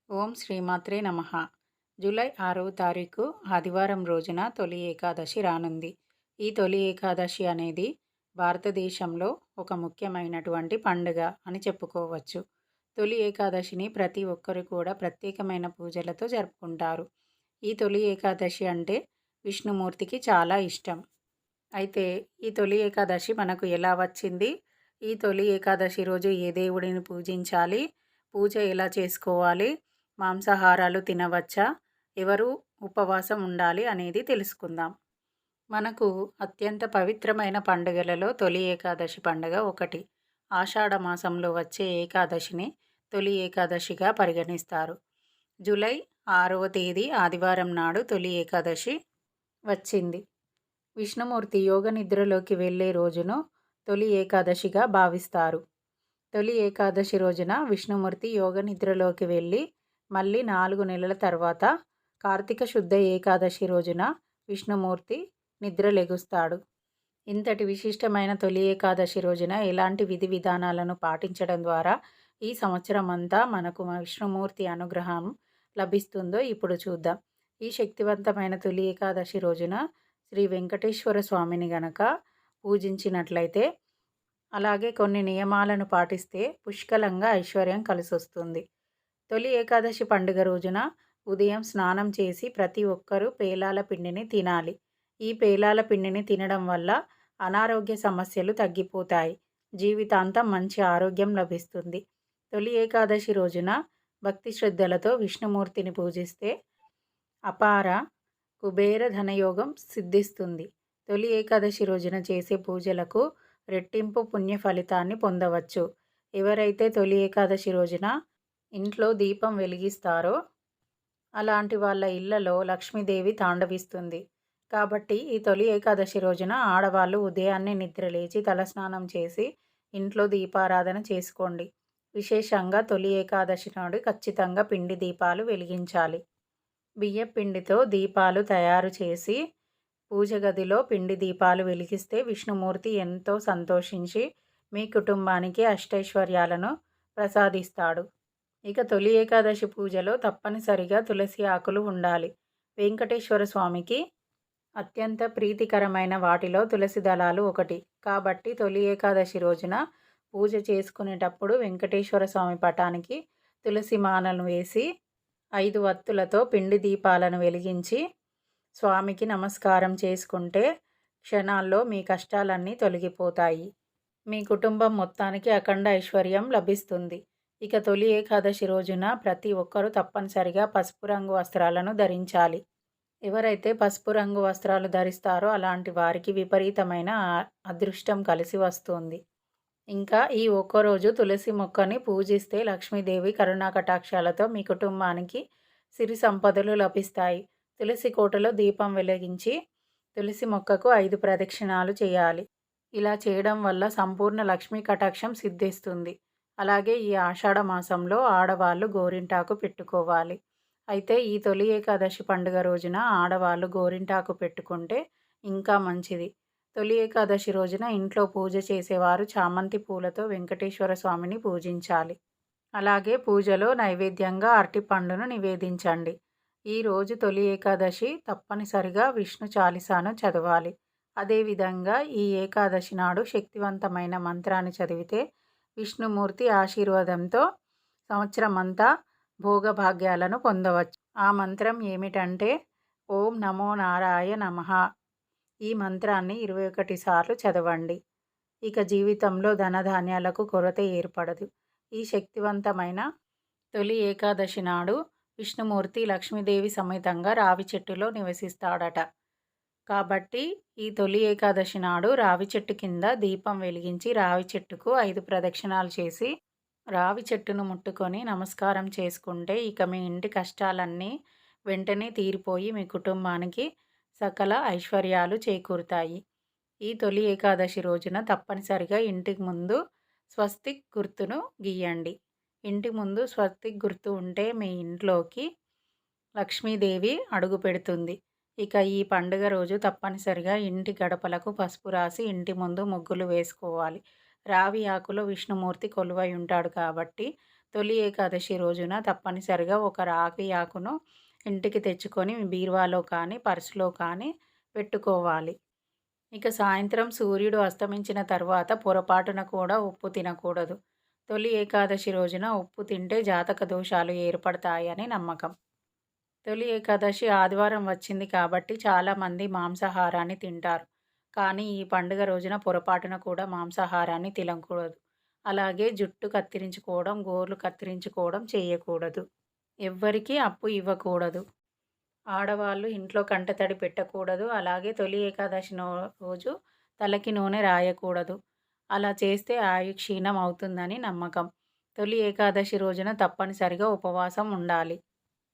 ఓం శ్రీమాత్రే నమః. జూలై 6వ తారీఖు ఆదివారం రోజున తొలి ఏకాదశి రానుంది. ఈ తొలి ఏకాదశి అనేది భారతదేశంలో ఒక ముఖ్యమైనటువంటి పండుగ అని చెప్పుకోవచ్చు. తొలి ఏకాదశిని ప్రతి ఒక్కరు కూడా ప్రత్యేకమైన పూజలతో జరుపుకుంటారు. ఈ తొలి ఏకాదశి అంటే విష్ణుమూర్తికి చాలా ఇష్టం. అయితే ఈ తొలి ఏకాదశి మనకు ఎలా వచ్చింది? ఈ తొలి ఏకాదశి రోజు ఏ దేవుడిని పూజించాలి? పూజ ఎలా చేసుకోవాలి? మాంసాహారాలు తినవచ్చా? ఎవరు ఉపవాసం ఉండాలి అనేది తెలుసుకుందాం. మనకు అత్యంత పవిత్రమైన పండుగలలో తొలి ఏకాదశి పండుగ ఒకటి. ఆషాఢ మాసంలో వచ్చే ఏకాదశిని తొలి ఏకాదశిగా పరిగణిస్తారు. జూలై 6వ తేదీ ఆదివారం నాడు తొలి ఏకాదశి వచ్చింది. విష్ణుమూర్తి యోగ నిద్రలోకి వెళ్ళే రోజును తొలి ఏకాదశిగా భావిస్తారు. తొలి ఏకాదశి రోజున విష్ణుమూర్తి యోగ నిద్రలోకి వెళ్ళి మళ్ళీ 4 నెలల తర్వాత కార్తీక శుద్ధ ఏకాదశి రోజున విష్ణుమూర్తి నిద్రలెగుస్తాడు. ఇంతటి విశిష్టమైన తొలి ఏకాదశి రోజున ఎలాంటి విధి విధానాలను పాటించడం ద్వారా ఈ సంవత్సరం అంతా మనకు విష్ణుమూర్తి అనుగ్రహం లభిస్తుందో ఇప్పుడు చూద్దాం. ఈ శక్తివంతమైన తొలి ఏకాదశి రోజున శ్రీ వెంకటేశ్వర స్వామిని గనక పూజించినట్లయితే, అలాగే కొన్ని నియమాలను పాటిస్తే పుష్కలంగా ఐశ్వర్యం కలిసొస్తుంది. తొలి ఏకాదశి పండుగ రోజున ఉదయం స్నానం చేసి ప్రతి ఒక్కరూ పేలాల పిండిని తినాలి. ఈ పేలాల పిండిని తినడం వల్ల అనారోగ్య సమస్యలు తగ్గిపోతాయి. జీవితాంతం మంచి ఆరోగ్యం లభిస్తుంది. తొలి ఏకాదశి రోజున భక్తి శ్రద్ధలతో విష్ణుమూర్తిని పూజిస్తే అపార కుబేర ధనయోగం సిద్ధిస్తుంది. తొలి ఏకాదశి రోజున చేసే పూజలకు రెట్టింపు పుణ్య ఫలితాన్ని పొందవచ్చు. ఎవరైతే తొలి ఏకాదశి రోజున ఇంట్లో దీపం వెలిగిస్తారో అలాంటి వాళ్ళ ఇళ్లలో లక్ష్మీదేవి తాండవిస్తుంది. కాబట్టి ఈ తొలి ఏకాదశి రోజున ఆడవాళ్ళు ఉదయాన్నే నిద్రలేచి తలస్నానం చేసి ఇంట్లో దీపారాధన చేసుకోండి. విశేషంగా తొలి ఏకాదశి నాడు ఖచ్చితంగా పిండి దీపాలు వెలిగించాలి. బియ్యం పిండితో దీపాలు తయారు చేసి పూజ గదిలో పిండి దీపాలు వెలిగిస్తే విష్ణుమూర్తి ఎంతో సంతోషించి మీ కుటుంబానికి అష్టైశ్వర్యాలను ప్రసాదిస్తాడు. ఇక తొలి ఏకాదశి పూజలో తప్పనిసరిగా తులసి ఆకులు ఉండాలి. వెంకటేశ్వర స్వామికి అత్యంత ప్రీతికరమైన వాటిలో తులసి దళాలు ఒకటి. కాబట్టి తొలి ఏకాదశి రోజున పూజ చేసుకునేటప్పుడు వెంకటేశ్వర స్వామి పటానికి తులసి మాలను వేసి 5 వత్తులతో పిండి దీపాలను వెలిగించి స్వామికి నమస్కారం చేసుకుంటే క్షణాల్లో మీ కష్టాలన్నీ తొలగిపోతాయి. మీ కుటుంబం మొత్తానికి అఖండ ఐశ్వర్యం లభిస్తుంది. ఇక తొలి ఏకాదశి రోజున ప్రతి ఒక్కరూ తప్పనిసరిగా పసుపు రంగు వస్త్రాలను ధరించాలి. ఎవరైతే పసుపు రంగు వస్త్రాలు ధరిస్తారో అలాంటి వారికి విపరీతమైన అదృష్టం కలిసి వస్తుంది. ఇంకా ఈ ఒక్కరోజు తులసి మొక్కని పూజిస్తే లక్ష్మీదేవి కరుణా కటాక్షాలతో మీ కుటుంబానికి సిరి సంపదలు లభిస్తాయి. తులసి కోటలో దీపం వెలిగించి తులసి మొక్కకు 5 ప్రదక్షిణాలు చేయాలి. ఇలా చేయడం వల్ల సంపూర్ణ లక్ష్మీ కటాక్షం సిద్ధిస్తుంది. అలాగే ఈ ఆషాఢ మాసంలో ఆడవాళ్ళు గోరింటాకు పెట్టుకోవాలి. అయితే ఈ తొలి ఏకాదశి పండుగ రోజున ఆడవాళ్ళు గోరింటాకు పెట్టుకుంటే ఇంకా మంచిది. తొలి ఏకాదశి రోజున ఇంట్లో పూజ చేసేవారు చామంతి పూలతో వెంకటేశ్వర స్వామిని పూజించాలి. అలాగే పూజలో నైవేద్యంగా అరటిపండును నివేదించండి. ఈరోజు తొలి ఏకాదశి తప్పనిసరిగా విష్ణు చాలీసాను చదవాలి. అదేవిధంగా ఈ ఏకాదశి నాడు శక్తివంతమైన మంత్రాన్ని చదివితే విష్ణుమూర్తి ఆశీర్వాదంతో సంవత్సరమంతా భోగభాగ్యాలను పొందవచ్చు. ఆ మంత్రం ఏమిటంటే ఓం నమో నారాయ నమః. ఈ మంత్రాన్ని 21 సార్లు చదవండి. ఇక జీవితంలో ధనధాన్యాలకు కొరత ఏర్పడదు. ఈ శక్తివంతమైన తొలి ఏకాదశి నాడు విష్ణుమూర్తి లక్ష్మీదేవి సమేతంగా రావి చెట్టులో నివసిస్తాడట. కాబట్టి ఈ తొలి ఏకాదశి నాడు రావి చెట్టు కింద దీపం వెలిగించి రావి చెట్టుకు 5 ప్రదక్షిణాలు చేసి రావి చెట్టును ముట్టుకొని నమస్కారం చేసుకుంటే ఇక మీ ఇంటి కష్టాలన్నీ వెంటనే తీరిపోయి మీ కుటుంబానికి సకల ఐశ్వర్యాలు చేకూరుతాయి. ఈ తొలి ఏకాదశి రోజున తప్పనిసరిగా ఇంటికి ముందు స్వస్తిక్ గుర్తును గీయండి. ఇంటి ముందు స్వస్తిక్ గుర్తు ఉంటే మీ ఇంట్లోకి లక్ష్మీదేవి అడుగు పెడుతుంది. ఇక ఈ పండుగ రోజు తప్పనిసరిగా ఇంటి గడపలకు పసుపు రాసి ఇంటి ముందు ముగ్గులు వేసుకోవాలి. రావి ఆకులో విష్ణుమూర్తి కొలువై ఉంటాడు కాబట్టి తొలి ఏకాదశి రోజున తప్పనిసరిగా ఒక రాగి ఆకును ఇంటికి తెచ్చుకొని బీరువాలో కానీ, పర్సులో కానీ పెట్టుకోవాలి. ఇక సాయంత్రం సూర్యుడు అస్తమించిన తర్వాత పొరపాటున కూడా ఉప్పు తినకూడదు. తొలి ఏకాదశి రోజున ఉప్పు తింటే జాతక దోషాలు ఏర్పడతాయని నమ్మకం. తొలి ఏకాదశి ఆదివారం వచ్చింది కాబట్టి చాలామంది మాంసాహారాన్ని తింటారు. కానీ ఈ పండుగ రోజున పొరపాటున కూడా మాంసాహారాన్ని తినకూడదు. అలాగే జుట్టు కత్తిరించుకోవడం, గోర్లు కత్తిరించుకోవడం చేయకూడదు. ఎవ్వరికీ అప్పు ఇవ్వకూడదు. ఆడవాళ్ళు ఇంట్లో కంటతడి పెట్టకూడదు. అలాగే తొలి ఏకాదశి రోజు తలకి నూనె రాయకూడదు. అలా చేస్తే ఆయుక్షీణం అవుతుందని నమ్మకం. తొలి ఏకాదశి రోజున తప్పనిసరిగా ఉపవాసం ఉండాలి.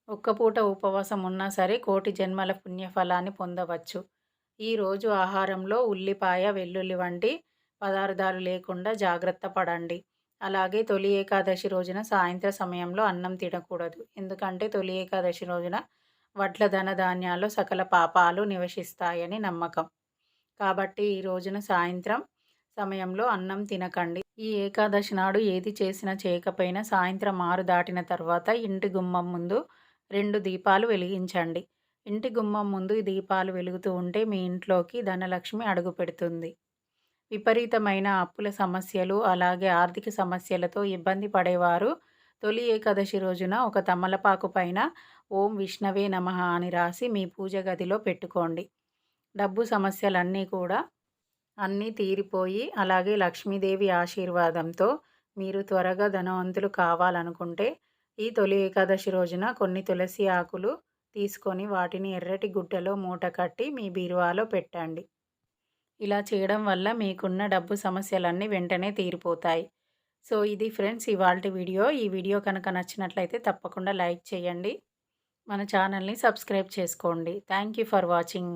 ఒక్క పూట ఉపవాసం ఉన్నా సరే కోటి జన్మల పుణ్యఫలాన్ని పొందవచ్చు. ఈరోజు ఆహారంలో ఉల్లిపాయ, వెల్లుల్లి వంటి పదార్థాలు లేకుండా జాగ్రత్త పడండి. అలాగే తొలి ఏకాదశి రోజున సాయంత్ర సమయంలో అన్నం తినకూడదు. ఎందుకంటే తొలి ఏకాదశి రోజున వడ్ల ధనధాన్యాల్లో సకల పాపాలు నివసిస్తాయని నమ్మకం. కాబట్టి ఈ రోజున సాయంత్రం సమయంలో అన్నం తినకండి. ఈ ఏకాదశి నాడు ఏది చేసినా చేయకపోయినా సాయంత్రం 6 దాటిన తర్వాత ఇంటి గుమ్మం ముందు 2 దీపాలు వెలిగించండి. ఇంటి గుమ్మం ముందు ఈ దీపాలు వెలుగుతూ ఉంటే మీ ఇంట్లోకి ధనలక్ష్మి అడుగుపెడుతుంది. విపరీతమైన అప్పుల సమస్యలు, అలాగే ఆర్థిక సమస్యలతో ఇబ్బంది పడేవారు తొలి ఏకాదశి రోజున ఒక తమలపాకు పైన ఓం విష్ణవే నమః అని రాసి మీ పూజ గదిలో పెట్టుకోండి. డబ్బు సమస్యలన్నీ కూడా అన్నీ తీరిపోయి, అలాగే లక్ష్మీదేవి ఆశీర్వాదంతో మీరు త్వరగా ధనవంతులు కావాలనుకుంటే ఈ తొలి ఏకాదశి రోజున కొన్ని తులసి ఆకులు తీసుకొని వాటిని ఎర్రటి గుడ్డలో మూట కట్టి మీ బీరువాలో పెట్టండి. ఇలా చేయడం వల్ల మీకున్న డబ్బు సమస్యలన్నీ వెంటనే తీరిపోతాయి. సో ఇది ఫ్రెండ్స్ ఇవాల్టి వీడియో. ఈ వీడియో కనుక నచ్చినట్లయితే తప్పకుండా లైక్ చేయండి. మన ఛానల్ని సబ్స్క్రైబ్ చేసుకోండి. Thank you for watching.